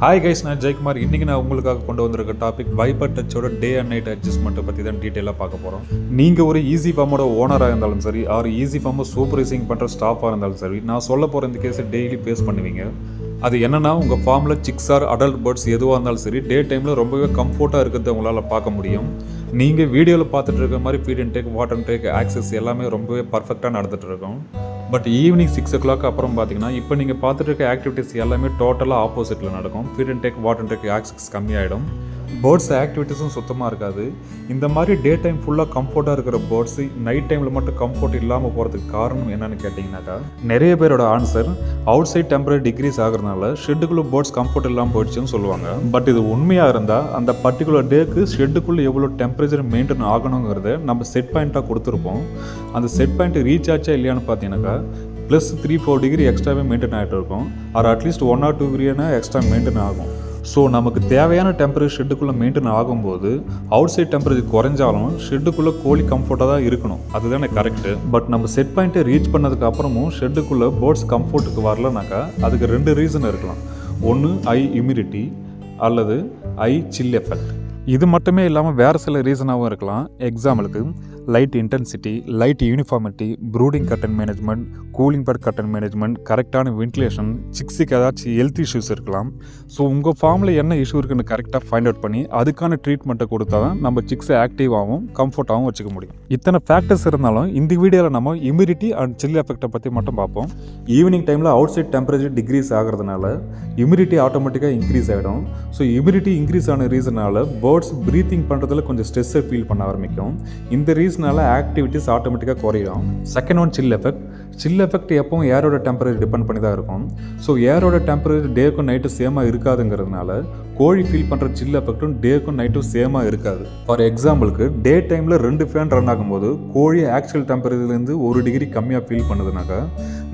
Hi guys, நான் ஜெயக்குமார். இன்றைக்கி நான் உங்களுக்காக கொண்டு வந்திருக்க டாபிக் வைப்பர் டச்சோட டே அண்ட் நைட் அட்ஜஸ்ட்மெண்ட்டை பற்றி தான் டீட்டெயிலாக பார்க்க போகிறோம். நீங்கள் ஒரு ஈஸி ஃபார்மோட ஓனராக இருந்தாலும் சரி, ஆர் ஈஸி ஃபார்மை சூப்பர்வைசிங் பண்ணுற ஸ்டாஃபாக இருந்தாலும் சரி, நான் சொல்ல போகிற இந்த கேஸை டெய்லி ஃபேஸ் பண்ணுவீங்க. அது என்னென்னா, உங்கள் ஃபார்மில் சிக்ஸ் ஆர் அடல்ட் பேர்ட்ஸ் எதுவாக இருந்தாலும் சரி, டே டைமில் ரொம்பவே கம்ஃபர்ட்டாக இருக்கிறத உங்களால் பார்க்க முடியும். நீங்கள் வீடியோவில் பார்த்துட்டு இருக்க மாதிரி feed and take, water and take, access எல்லாமே ரொம்பவே பர்ஃபெக்டாக நடந்துகிட்டு இருக்கும். பட் ஈவினிங் 6 o'clock அப்புறம் பார்த்தீங்கன்னா, இப்போ நீங்கள் பார்த்துட்டு இருக்க ஆக்டிவிட்டீஸ் எல்லாமே டோட்டலாக ஆப்போசிட்டில் நடக்கும். Feed and take, water and take access கம்மியாகிடும். பேர்ட்ஸ் ஆக்டிவிட்டீஸும் சுத்தமாக இருக்காது. இந்த மாதிரி டே டைம் ஃபுல்லாக கம்ஃபர்ட்டாக இருக்கிற பேர்ட்ஸு நைட் டைமில் மட்டும் கம்ஃபர்ட் இல்லாமல் போகிறதுக்கு காரணம் என்னென்னு கேட்டிங்கனாக்கா, நிறைய பேரோட answer outside temperature decrease ஆகிறதுனால ஷெட்டுக்குள்ளே பேர்ட்ஸ் கம்ஃபர்ட் இல்லாமல் போயிடுச்சுன்னு சொல்லுவாங்க. பட் இது உண்மையாக இருந்தால் அந்த பர்டிகுலர் டேக்கு ஷெட்டுக்குள்ளே எவ்வளோ டெம்பரேச்சர் மெயின்டைன் ஆகணுங்கிறத நம்ம செட் பாயிண்ட்டாக கொடுத்துருப்போம். அந்த செட் பாயிண்ட் ரீச் ஆச்சா இல்லையான்னு பார்த்தீங்கன்னாக்கா, +3-4 டிகிரி எக்ஸ்ட்ராவே மெயின்டைன் ஆகிட்டு இருக்கும். ஆர் அட்லீஸ்ட் 1 or 2 டிகிரியான எக்ஸ்ட்ரா மெயின்டைன் ஆகும். ஸோ நமக்கு தேவையான டெம்பரேச்சர் ஷெட்டுக்குள்ளே மெயின்டைன் ஆகும்போது அவுட் சைட் டெம்பரேச்சர் குறைஞ்சாலும் ஷெட்டுக்குள்ளே கோழி கம்ஃபர்ட்டாக தான் இருக்கணும். அதுதானே கரெக்டு. பட் நம்ம செட் பாயிண்ட்டை ரீச் பண்ணதுக்கு அப்புறமும் ஷெட்டுக்குள்ளே பேர்ட்ஸ் கம்ஃபர்ட்டுக்கு வரலனாக்கா, அதுக்கு 2 ரீசன் இருக்கலாம். ஒன்று ஹை ஹியூமிடிட்டி அல்லது ஹை சில் எஃபெக்ட். இது மட்டுமே இல்லாமல் வேறு சில ரீசனாகவும் இருக்கலாம். எக்ஸாம்பிளுக்கு light intensity, light uniformity, ப்ரூடிங் curtain management, cooling bad curtain management, கரெக்டான வென்டிலேஷன், சிக்ஸுக்கு ஏதாச்சும் ஹெல்த் இஷ்யூஸ் இருக்கலாம். ஸோ உங்கள் ஃபார்மில் என்ன இஷ்யூ இருக்குன்னு கரெக்டாக ஃபைண்ட் அவுட் பண்ணி அதுக்கான ட்ரீட்மெண்ட்டை கொடுத்தா தான் நம்ம சிக்ஸை ஆக்டிவாகவும் கம்ஃபர்ட்டாகவும் வச்சுக்க முடியும். இத்தனை ஃபேக்டர்ஸ் இருந்தாலும் இந்த வீடியோவில் நம்ம ஹியூமிடிட்டி அண்ட் சில் எஃபெக்ட்டை பற்றி மட்டும் பார்ப்போம். ஈவினிங் டைமில் அவுட் சைட் டெம்பரேச்சர் டிக்ரீஸ் ஆகிறதுனால ஹியூமிடிட்டி ஆட்டோமேட்டிக்காக இன்க்ரீஸ் ஆகிடும். ஸோ ஹியூமிடிட்டி இன்க்ரீஸ் ஆன ரீசனால் பேர்ட்ஸ் ப்ரீத்திங் பண்ணுறதுல கொஞ்சம் ஸ்ட்ரெஸ்ஸை ஃபீல் பண்ண ஆரம்பிக்கும். இந்த ரீசனால் ஆக்டிவிட்டிஸ் ஆட்டோமேட்டிக்காக குறையும். செகண்ட் ஒன் சில் எஃபெக்ட். சில் எஃபெக்ட் எப்பவும் ஏரோட டெம்பரேச்சர் டிபெண்ட் பண்ணி தான் இருக்கும். ஸோ ஏரோட டெம்பரேச்சர் டேக்கும் நைட்டும் சேமாக இருக்காதுங்கிறதுனால கோழி ஃபீல் பண்ணுற சில் எஃபெக்ட்டும் டேக்கும் நைட்டும் சேமாக இருக்காது. ஃபார் எக்ஸாம்பிளுக்கு டே டைமில் 2 ஃபேன் ரன் ஆகும்போது கோழி ஆக்சுவல் டெம்பரேச்சர்லேருந்து 1 டிகிரி கம்மியாக ஃபீல் பண்ணுதுனாக்கா,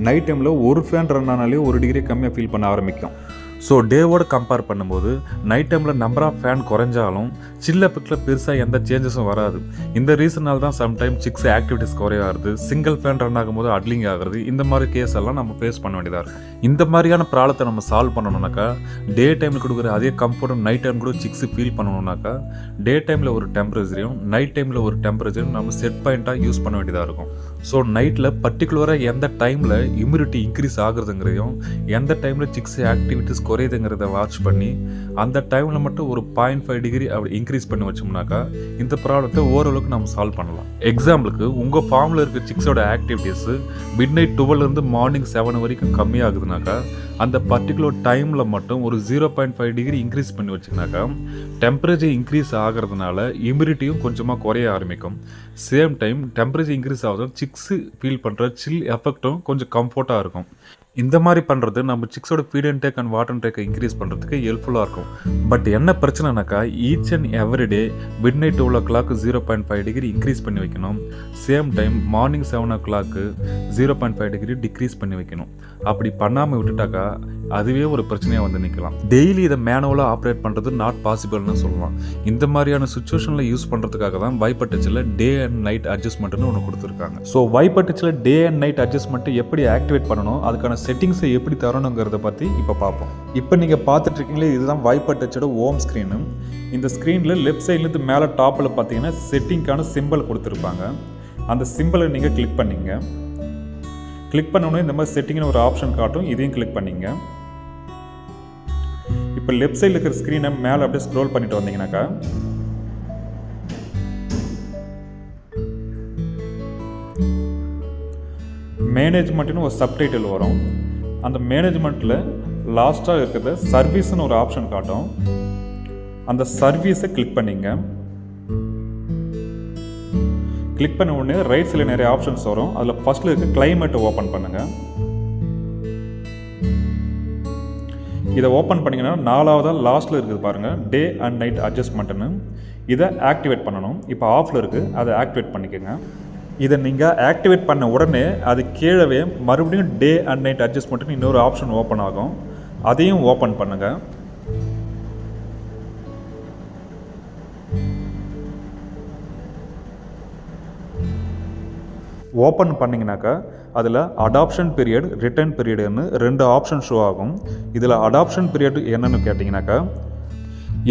நைட் டைமில் 1 ஃபேன் ரன் ஆனாலே 1 டிகிரி கம்மியாக ஃபீல் பண்ண ஆரம்பிக்கும். ஸோ டேவோடு கம்பேர் பண்ணும்போது நைட் டைமில் நம்பர் ஆஃப் ஃபேன் குறைஞ்சாலும் சில் எஃபெக்டில் பெருசாக எந்த சேஞ்சஸும் வராது. இந்த ரீசனால் தான் சம்டைம் சிக்ஸ் ஆக்டிவிட்டிஸ் குறையாது, சிங்கிள் ஃபேன் ரன் ஆகும்போது அட்லிங் ஆகுறது, இந்த மாதிரி கேஸ் எல்லாம் நம்ம ஃபேஸ் பண்ண வேண்டியதாக இருக்கும். இந்த மாதிரியான ப்ராப்ளத்தை நம்ம சால்வ் பண்ணணும்னாக்கா, டே டைமில் கொடுக்குற அதே கம்ஃபர்ட்டும் நைட் டைம் கூட சிக்ஸ் ஃபீல் பண்ணணும்னாக்கா, டே டைமில் ஒரு டெம்பரேச்சரையும் நைட் டைமில் ஒரு டெம்பரேச்சரும் நம்ம செட் பாயிண்ட்டாக யூஸ் பண்ண வேண்டியதாக இருக்கும். ஸோ நைட்டில் பர்டிகுலராக எந்த டைமில் இம்யூனிட்டி இன்க்ரீஸ் ஆகுறதுங்கிறதையும் எந்த டைமில் சிக்ஸ் ஆக்டிவிட்டிஸ் குறையுதுங்கிறத வாட்ச் பண்ணி அந்த டைமில் மட்டும் ஒரு 0.5 டிகிரி அப்படி இன்க்ரீஸ் பண்ணி வச்சோம்னாக்கா இந்த ப்ராப்ளத்தை ஓரளவுக்கு நம்ம சால்வ் பண்ணலாம். எக்ஸாம்பிளுக்கு உங்கள் ஃபார்மில் இருக்க சிக்ஸோட ஆக்டிவிட்டீஸு மிட்நைட் 12 மார்னிங் 7 வரைக்கும் கம்மியாகுதுனாக்கா, அந்த பர்டிகுலர் டைமில் மட்டும் ஒரு 0.5 டிகிரி இன்க்ரீஸ் பண்ணி வச்சுனாக்கா டெம்பரேச்சர் இன்க்ரீஸ் ஆகிறதுனால இம்யூனிட்டியும் கொஞ்சமாக குறைய ஆரம்பிக்கும். சேம் டைம் டெம்பரேச்சர் இன்க்ரீஸ் ஆகுது, சிக்ஸு ஃபீல் பண்ணுற சில் எஃபெக்டும் கொஞ்சம் கம்ஃபர்ட்டாக இருக்கும். இந்த மாதிரி பண்ணுறது நம்ம சிக்ஸோட feed and take and water அண்ட் டேக்கை இன்க்ரீஸ் பண்ணுறதுக்கு ஹெல்ப்ஃபுல்லாக இருக்கும். பட் என்ன பிரச்சனைனாக்கா, each and every day midnight 12 o'clock 0.5 degree increase பண்ணி வைக்கணும். Same time morning 7 o'clock 0.5 degree decrease பண்ணி வைக்கணும். அப்படி பண்ணாமல் விட்டுட்டாக்கா அதுவே ஒரு பிரச்சனையாக வந்து நிற்கலாம். டெய்லி இதை மேனுவலாக ஆப்ரேட் பண்ணுறது நாட் பாசிபிள்னு சொல்லலாம். இந்த மாதிரியான சுச்சுவேஷனில் யூஸ் பண்ணுறதுக்காக தான் வைப்பர் டச்சில் டே அண்ட் நைட் அட்ஜஸ்ட்மெண்ட்னு ஒன்று கொடுத்துருக்காங்க. ஸோ வைப்பர் டச்சில் டே அண்ட் நைட் அட்ஜஸ்ட்மெண்ட்டு எப்படி ஆக்டிவேட் பண்ணணும், அதுக்கான செட்டிங்ஸை எப்படி தரணுங்கிறத பற்றி இப்போ பார்ப்போம். இப்போ நீங்கள் பார்த்துட்டு இருக்கீங்களே, இதுதான் வைப்பர் டச்சோட ஹோம் ஸ்க்ரீனு. இந்த ஸ்க்ரீனில் லெஃப்ட் சைட்லேருந்து மேலே டாப்பில் பார்த்தீங்கன்னா செட்டிங்கான சிம்பிள் கொடுத்துருப்பாங்க. அந்த சிம்பிளை நீங்கள் கிளிக் பண்ணிங்க. கிளிக் பண்ணோன்னே இந்த மாதிரி செட்டிங்னு ஒரு ஆப்ஷன் காட்டும், இதையும் கிளிக் பண்ணிங்க. இப்போ லெஃப்ட் சைடில் இருக்கிற ஸ்க்ரீனை மேலே அப்படியே ஸ்க்ரோல் பண்ணிட்டு வந்தீங்கன்னாக்கா, மேனேஜ்மெண்ட்னு ஒரு சப்டைட்டில் வரும். அந்த மேனேஜ்மெண்ட்டில் லாஸ்ட்டாக இருக்கிறத சர்வீஸ்னு ஒரு ஆப்ஷன் காட்டும். அந்த சர்வீஸை கிளிக் பண்ணிங்க. கிளிக் பண்ண உடனே ரைட் சைடில் நிறைய ஆப்ஷன்ஸ் வரும். அதில் ஃபர்ஸ்ட்டில் இருக்க கிளைமேட்டை ஓப்பன் பண்ணுங்கள். இதை ஓப்பன் பண்ணிங்கன்னா 4வது லாஸ்ட்டில் இருக்குது பாருங்கள், டே அண்ட் நைட் அட்ஜஸ்ட்மெண்ட்டுன்னு. இதை ஆக்டிவேட் பண்ணணும். இப்போ ஆஃபில் இருக்குது, அதை ஆக்டிவேட் பண்ணிக்கோங்க. இதை நீங்கள் ஆக்டிவேட் பண்ண உடனே அது கீழவே மறுபடியும் டே அண்ட் நைட் அட்ஜஸ்ட்மெண்ட்டுன்னு இன்னொரு ஆப்ஷன் ஓப்பன் ஆகும். அதையும் ஓப்பன் பண்ணுங்கள். ஓப்பன் பண்ணிங்கனாக்கா அதில் அடாப்ஷன் பீரியட், ரிட்டர்ன் பீரியடுன்னு 2 ஆப்ஷன் ஷோ ஆகும். இதில் அடாப்ஷன் பீரியட் என்னென்னு கேட்டிங்கனாக்கா,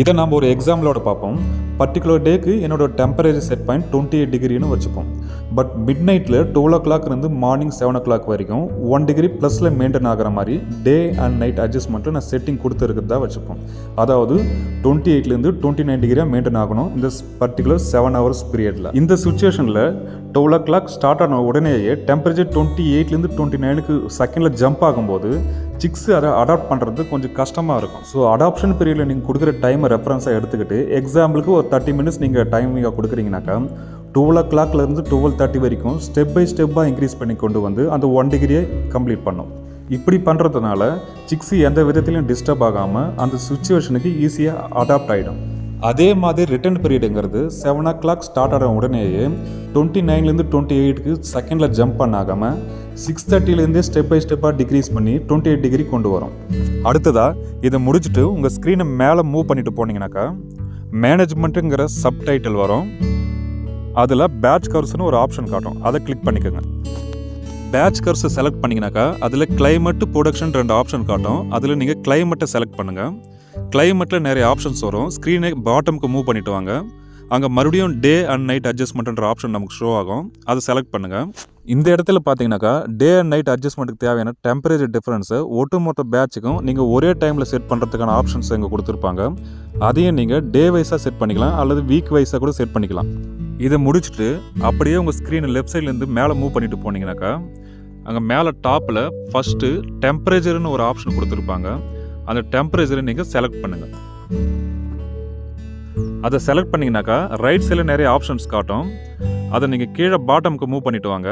இதை நம்ம ஒரு எக்ஸாம்பிளோட பார்ப்போம். பர்டிகுலர் டேக்கு என்னோட டெம்பரேச்சர் செட் பாயிண்ட் 28 டிகிரின்னு வச்சுப்போம். பட் மிட் நைட்டில் 12 o'clock இருந்து மார்னிங் 7 o'clock வரைக்கும் 1 டிகிரி ப்ளஸில் மெயின்டைன் ஆகிற மாதிரி டே அண்ட் நைட் அட்ஜஸ்ட்மெண்ட்டில் நான் செட்டிங் கொடுத்துருக்கிறதா வச்சுப்போம். அதாவது 28லேருந்து 29 டிகிரியாக மெயின்டைன் ஆகணும் இந்த பர்டிகுலர் 7 hours பீரியடில். இந்த சுச்சுவேஷனில் 12 o'clock ஸ்டார்ட் ஆன உடனேயே டெம்பரேச்சர் 28லேருந்து 29க்கு செகண்டில் ஜம்ப் ஆகும்போது சிக்ஸ் அதை அடாப்ட் பண்ணுறது கொஞ்சம் கஷ்டமாக இருக்கும். ஸோ அடாப்ஷன் பீரியடில் நீங்கள் கொடுக்குற டைமை ரெஃபரன்ஸாக எடுத்துக்கிட்டு எக்ஸாம்பிளுக்கு ஒரு 30 minutes நீங்கள் டைமிங்காக கொடுக்குறீங்கனாக்கா 12 o'clockலேருந்து 12:30 வரைக்கும் ஸ்டெப் பை ஸ்டெப்பாக இன்க்ரீஸ் பண்ணி கொண்டு வந்து அந்த 1 டிகிரியை கம்ப்ளீட் பண்ணும். இப்படி பண்ணுறதுனால சிக்ஸு எந்த விதத்துலையும் டிஸ்டர்ப் ஆகாமல் அந்த சுச்சுவேஷனுக்கு ஈஸியாக அடாப்ட் ஆகிடும். அதே மாதிரி ரிட்டர்ன் பீரியடுங்கிறது 7 o'clock ஸ்டார்ட் ஆகிற உடனேயே 29லேருந்து 28க்கு செகண்டில் ஜம்ப் பண்ணாகாமல் 6:30லேருந்தே ஸ்டெப் பை ஸ்டெப்பாக டிக்ரீஸ் பண்ணி 28 டிகிரி கொண்டு வரும். அடுத்ததாக இதை முடிச்சுட்டு உங்கள் ஸ்க்ரீனை மேலே மூவ் பண்ணிட்டு போனீங்கன்னாக்கா மேனேஜ்மெண்ட்டுங்கிற சப்டைட்டில் வரும். அதில் பேட்ச் கர்வ்ஸ்னு ஒரு ஆப்ஷன் காட்டும். அதை கிளிக் பண்ணிக்கோங்க. பேட்ச் கர்வ்ஸை செலக்ட் பண்ணிங்கனாக்கா அதில் கிளைமேட், ப்ரொடக்ஷன் 2 ஆப்ஷன் காட்டும். அதில் நீங்கள் கிளைமேட்டை செலக்ட் பண்ணுங்கள். கிளைமேட்டில் நிறைய ஆப்ஷன்ஸ் வரும். ஸ்க்ரீனை பாட்டமுக்கு மூவ் பண்ணிட்டு வாங்க. அங்கே மறுபடியும் டே அண்ட் நைட் அட்ஜஸ்ட்மெண்ட்ன்ற ஆப்ஷன் நமக்கு ஷோ ஆகும். அதை செலக்ட் பண்ணுங்கள். இந்த இடத்துல பார்த்தீங்கன்னாக்கா டே அண்ட் நைட் அட்ஜஸ்ட்மெண்ட்டுக்கு தேவையான டெம்பரேச்சர் டிஃப்ரென்ஸை ஒட்டுமொத்த பேட்சுக்கும் நீங்கள் ஒரே டைமில் செட் பண்ணுறதுக்கான ஆப்ஷன்ஸ் இங்கே கொடுத்துருப்பாங்க. அதையும் நீங்கள் டே வைஸாக செட் பண்ணிக்கலாம் அல்லது வீக் வைஸாக கூட செட் பண்ணிக்கலாம். இதை முடிச்சுட்டு அப்படியே உங்கள் ஸ்க்ரீனை லெஃப்ட் சைட்லேருந்து மேலே மூவ் பண்ணிட்டு போனீங்கன்னாக்கா அங்கே மேலே டாப்பில் ஃபஸ்ட்டு டெம்பரேச்சர்னு ஒரு ஆப்ஷன் கொடுத்துருப்பாங்க. அந்த டெம்பரேச்சரை நீங்கள் செலக்ட் பண்ணுங்கள். அதை செலக்ட் பண்ணிங்கனாக்கா ரைட் சைடில் நிறைய ஆப்ஷன்ஸ் காட்டும். அதை நீங்கள் கீழே பாட்டமுக்கு மூவ் பண்ணிட்டு வாங்க.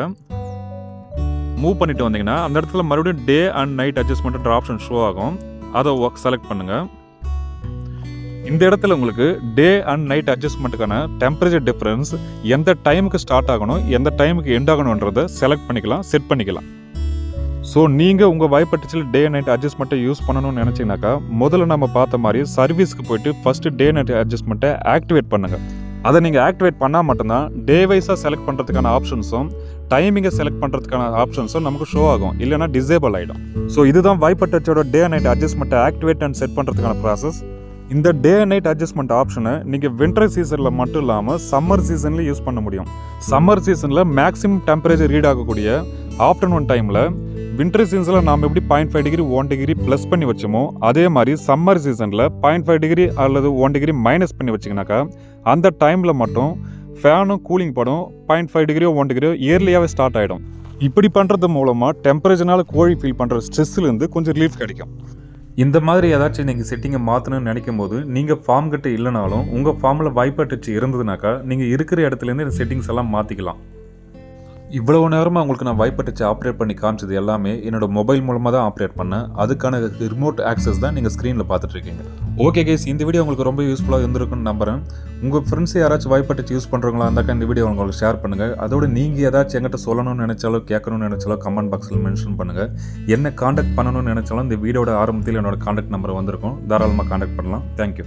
மூவ் பண்ணிட்டு வந்தீங்கன்னா அந்த இடத்துல மறுபடியும் டே அண்ட் நைட் அட்ஜஸ்ட்மெண்ட்ன்ற ஆப்ஷன் ஷோ ஆகும். அதை செலக்ட் பண்ணுங்கள். இந்த இடத்துல உங்களுக்கு டே அண்ட் நைட் அட்ஜஸ்ட்மெண்ட்டுக்கான டெம்பரேச்சர் டிஃப்ரென்ஸ் எந்த டைமுக்கு ஸ்டார்ட் ஆகணும், எந்த டைமுக்கு எண்ட் ஆகணுன்றதை செலக்ட் பண்ணிக்கலாம், செட் பண்ணிக்கலாம். ஸோ நீங்கள் உங்கள் வைப்பட்டச்சில் டே நைட் அட்ஜஸ்ட்மெண்ட்டை யூஸ் பண்ணணும்னு நினச்சிங்கனாக்கா முதல்ல நம்ம பார்த்த மாதிரி சர்வீஸ்க்கு போய்ட்டு ஃபஸ்ட்டு டே நைட் அட்ஜஸ்ட்மெண்ட்டை ஆக்டிவேட் பண்ணுங்கள். அதை நீங்கள் ஆக்டிவேட் பண்ணால் மட்டும்தான் டே வைஸாக செலக்ட் பண்ணுறதுக்கான ஆப்ஷன்ஸும் டைமிங்கை செலக்ட் பண்ணுறதுக்கான ஆப்ஷன்ஸும் நமக்கு ஷோ ஆகும். இல்லைனா டிசேபிள் ஆகிடும். ஸோ இதுதான் வைப்பட்டச்சோட டே நைட் அட்ஜஸ்ட்மெண்ட்டை ஆக்டிவேட் அண்ட் செட் பண்ணுறதுக்கான ப்ராசஸ். இந்த டே நைட் அட்ஜஸ்ட்மெண்ட் ஆப்ஷனை நீங்கள் வின்டர் சீசனில் மட்டும் இல்லாமல் சம்மர் சீசன்லேயும் யூஸ் பண்ண முடியும். சம்மர் சீசனில் மேக்ஸிமம் டெம்பரேச்சர் ரீட் ஆகக்கூடிய ஆஃப்டர்நூன் டைமில் வின்டர் சீசனில் நாம் எப்படி 0.5 டிகிரி 1 டிகிரி ப்ளஸ் பண்ணி வச்சோமோ அதே மாதிரி சம்மர் சீசனில் 0.5 டிகிரி அல்லது 1 டிகிரி மைனஸ் பண்ணி வச்சிங்கனாக்கா அந்த டைமில் மட்டும் ஃபேனும் கூலிங் படும் 0.5 டிகிரியோ 1 டிகிரியோ இயர்லியாகவே ஸ்டார்ட் ஆகிடும். இப்படி பண்ணுறது மூலமாக டெம்பரேச்சர்னால கோழி ஃபீல் பண்ணுற ஸ்ட்ரெஸ்ஸுலேருந்து கொஞ்சம் ரிலீஃப் கிடைக்கும். இந்த மாதிரி ஏதாச்சும் நீங்கள் செட்டிங்கை மாற்றணும்னு நினைக்கும் போது நீங்கள் ஃபார்ம் கிட்ட இல்லைனாலும் உங்கள் ஃபார்மில் வைப்பர் டச் இருந்ததுனாக்கா நீங்கள் இருக்கிற இடத்துலேருந்து இந்த செட்டிங்ஸ் எல்லாம் மாற்றிக்கலாம். இவ்வளவு நேரமாக உங்களுக்கு நான் வைப்பர் டச் ஆப்ரேட் பண்ணி காமிச்சது எல்லாமே என்னோட மொபைல் மூலமாக தான் ஆப்ரேட் பண்ணேன். அதுக்கான ரிமோட் ஆக்சஸ் தான் நீங்கள் ஸ்க்ரீனில் பார்த்துட்ருக்கீங்க. ஓகே கைஸ், இந்த வீடியோ உங்களுக்கு ரொம்ப யூஸ்ஃபுல்லாக இருந்திருக்குன்னு நம்புறேன். உங்கள் ஃப்ரெண்ட்ஸ் யாராச்சும் வைப்பர் டச் யூஸ் பண்ணுறவங்களா இருந்தாக்கா இந்த வீடியோ உங்களுக்கு ஷேர் பண்ணுங்கள். அதோட நீங்கள் ஏதாச்சும் என்கிட்ட சொல்லணும்னு நினச்சாலோ கேட்கணும்னு நினச்சாலோ கமெண்ட் பாக்ஸில் மென்ஷன் பண்ணுங்கள். என்ன காண்டாக்ட் பண்ணணும்னு நினச்சாலும் இந்த வீடியோட ஆரம்பத்தில் என்னோட காண்டாக்ட் நம்பர் வந்திருக்கும். தாராளமாக காண்டாக்ட் பண்ணலாம். தேங்க்யூ.